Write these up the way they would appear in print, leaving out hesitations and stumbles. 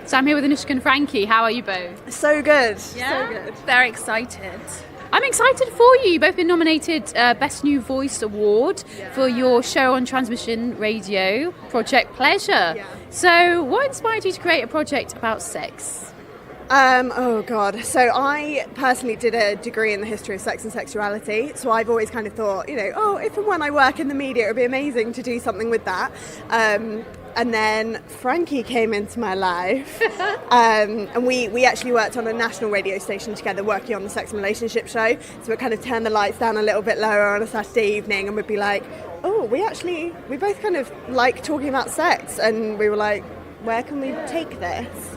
So I'm here with Anushka and Frankie. How are you both? So good. Yeah? So good. Very excited. I'm excited for you. You've both been nominated Best New Voice Award for your show on Transmission Radio, Project Pleasure. Yeah. So what inspired you to create a project about sex? Oh God. So I personally did a degree in the history of sex and sexuality. So I've always kind of thought, if and when I work in the media, it would be amazing to do something with that. And then Frankie came into my life, and we actually worked on a national radio station together working on the sex and relationship show. So we kind of turned the lights down a little bit lower on a Saturday evening and we'd be like, we both kind of like talking about sex, and we were like, where can we take this?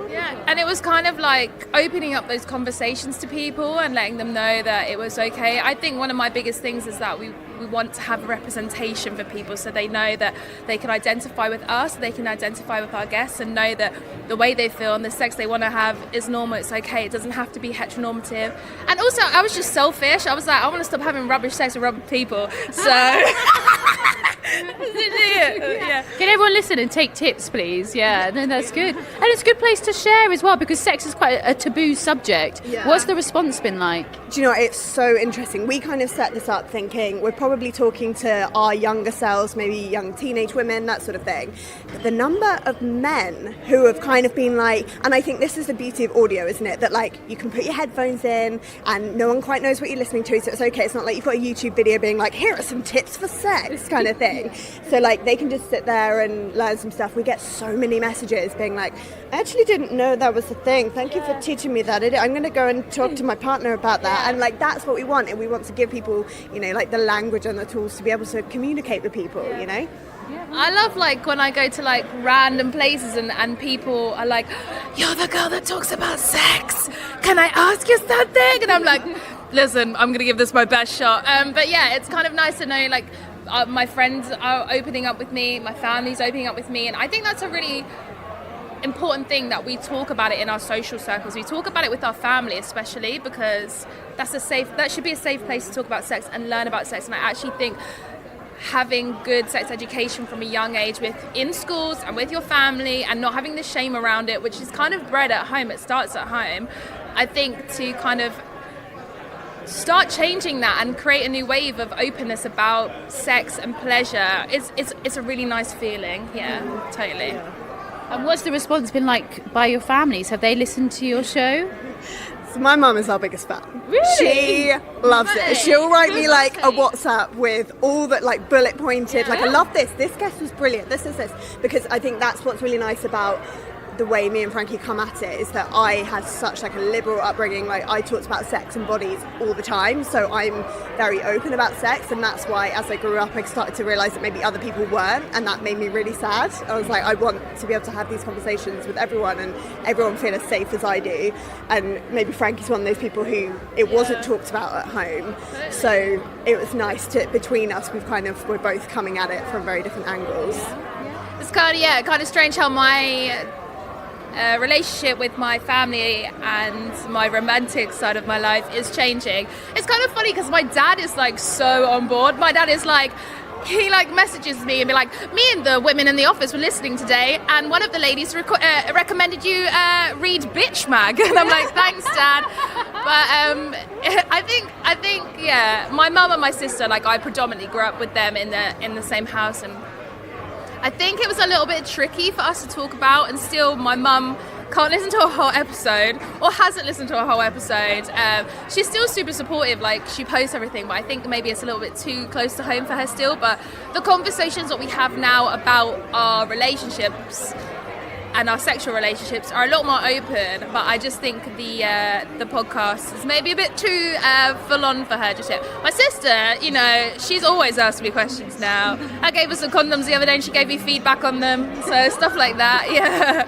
Yeah, and it was kind of like opening up those conversations to people and letting them know that it was okay. I think one of my biggest things is that we want to have a representation for people, so they know that they can identify with us, they can identify with our guests, and know that the way they feel and the sex they want to have is normal, it's okay, it doesn't have to be heteronormative. And also, I was just selfish. I was like, I want to stop having rubbish sex with rubbish people, so... Yeah. Can everyone listen and take tips, please? Yeah, no, that's good. And it's a good place to share as well, because sex is quite a taboo subject. Yeah. What's the response been like? Do you know what? It's so interesting. We kind of set this up thinking we're probably talking to our younger selves, maybe young teenage women, that sort of thing. But the number of men who have kind of been like, and I think this is the beauty of audio, isn't it? That like you can put your headphones in and no one quite knows what you're listening to, so it's okay. It's not like you've got a YouTube video being like, here are some tips for sex kind of thing. So like they can just sit there and learn some stuff. We get so many messages being like, I actually didn't know that was a thing. Thank you for teaching me that. I'm going to go and talk to my partner about that. And like that's what we want. And we want to give people, like the language and the tools to be able to communicate with people, Yeah. I love like when I go to like random places and people are like, you're the girl that talks about sex. Can I ask you something? And I'm like, listen, I'm going to give this my best shot. But yeah, it's kind of nice to know like my friends are opening up with me, my family's opening up with me. And I think that's a really important thing that we talk about it in our social circles. We talk about it with our family especially, because that should be a safe place to talk about sex and learn about sex. And I actually think having good sex education from a young age in schools and with your family, and not having the shame around it, which is kind of bred at home, it starts at home, I think to kind of start changing that and create a new wave of openness about sex and pleasure, it's a really nice feeling. Totally. And what's the response been like by your families? Have they listened to your show? So my mum is our biggest fan. Really? She loves it. She'll write me like a WhatsApp with all that like bullet pointed, like I love this guest was brilliant, this is this. Because I think that's what's really nice about the way me and Frankie come at it, is that I had such like a liberal upbringing. Like I talked about sex and bodies all the time, so I'm very open about sex, and that's why as I grew up I started to realise that maybe other people weren't, and that made me really sad. I was like, I want to be able to have these conversations with everyone and everyone feel as safe as I do. And maybe Frankie's one of those people who it wasn't talked about at home, so it was nice to, between us, we're both coming at it from very different angles. It's kind of strange how my relationship with my family and my romantic side of my life is changing. It's kind of funny because my dad is like so on board. My dad is like, he like messages me and be like, me and the women in the office were listening today and one of the ladies recommended you read Bitch Mag. And I'm like, thanks Dad. But I think my mum and my sister, like I predominantly grew up with them in the same house, and I think it was a little bit tricky for us to talk about, and still my mum can't listen to a whole episode or hasn't listened to a whole episode. She's still super supportive, like she posts everything, but I think maybe it's a little bit too close to home for her still. But the conversations that we have now about our relationships and our sexual relationships are a lot more open, but I just think the podcast is maybe a bit too full on for her just yet. My sister, she's always asked me questions now. I gave her some condoms the other day and she gave me feedback on them, so stuff like that.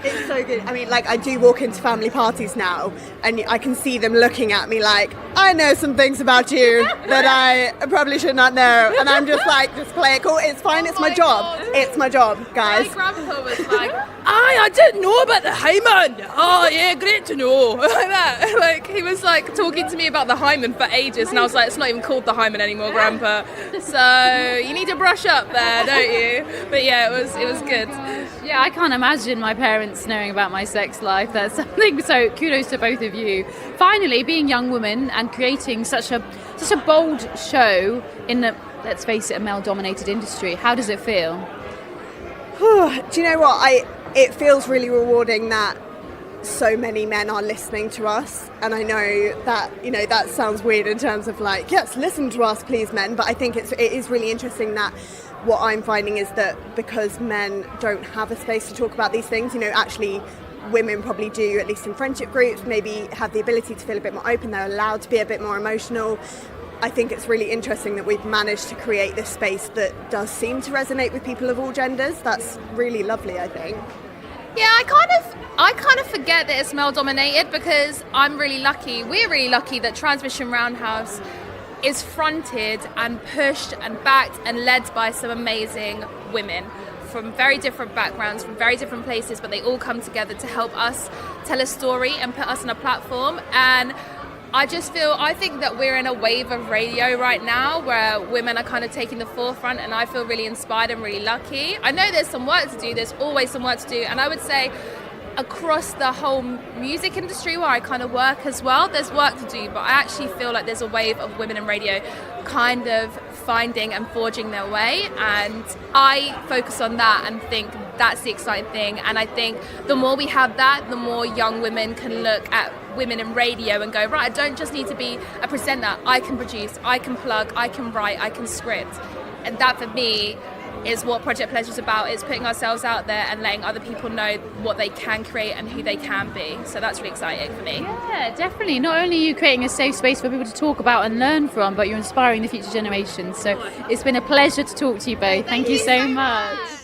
It's so good. I mean, like I do walk into family parties now and I can see them looking at me like, I know some things about you that I probably should not know, and I'm just like, just play it cool, it's fine, it's my job. God. It's my job, guys. My grandpa was like, I didn't know about the hymen. Oh yeah, great to know. Like that. Like he was like talking to me about the hymen for ages, and I was like, it's not even called the hymen anymore, Grandpa. So you need to brush up there, don't you? But yeah, it was good. Yeah, I can't imagine my parents knowing about my sex life. That's something. So kudos to both of you. Finally, being young women and creating such a bold show in the, let's face it, a male-dominated industry. How does it feel? Do you know what? It feels really rewarding that so many men are listening to us, and I know that, you know, that sounds weird in terms of like, yes, listen to us please men, but I think it is really interesting that what I'm finding is that because men don't have a space to talk about these things, you know, actually women probably do, at least in friendship groups, maybe have the ability to feel a bit more open, they're allowed to be a bit more emotional. I think it's really interesting that we've managed to create this space that does seem to resonate with people of all genders. That's really lovely, I think. Yeah, I kind of forget that it's male dominated, because I'm really lucky. We're really lucky that Transmission Roundhouse is fronted and pushed and backed and led by some amazing women from very different backgrounds, from very different places, but they all come together to help us tell a story and put us on a platform. And I think that we're in a wave of radio right now where women are kind of taking the forefront, and I feel really inspired and really lucky. I know there's some work to do, there's always some work to do, and I would say across the whole music industry where I kind of work as well, there's work to do, but I actually feel like there's a wave of women in radio kind of finding and forging their way, and I focus on that and think that's the exciting thing. And I think the more we have that, the more young women can look at women in radio and go, right, I don't just need to be a presenter, I can produce, I can plug, I can write, I can script. And that for me is what Project Pleasure is about, is putting ourselves out there and letting other people know what they can create and who they can be. So that's really exciting for me. Yeah, definitely. Not only are you creating a safe space for people to talk about and learn from, but you're inspiring the future generations. So it's been a pleasure to talk to you both. Thank you so much.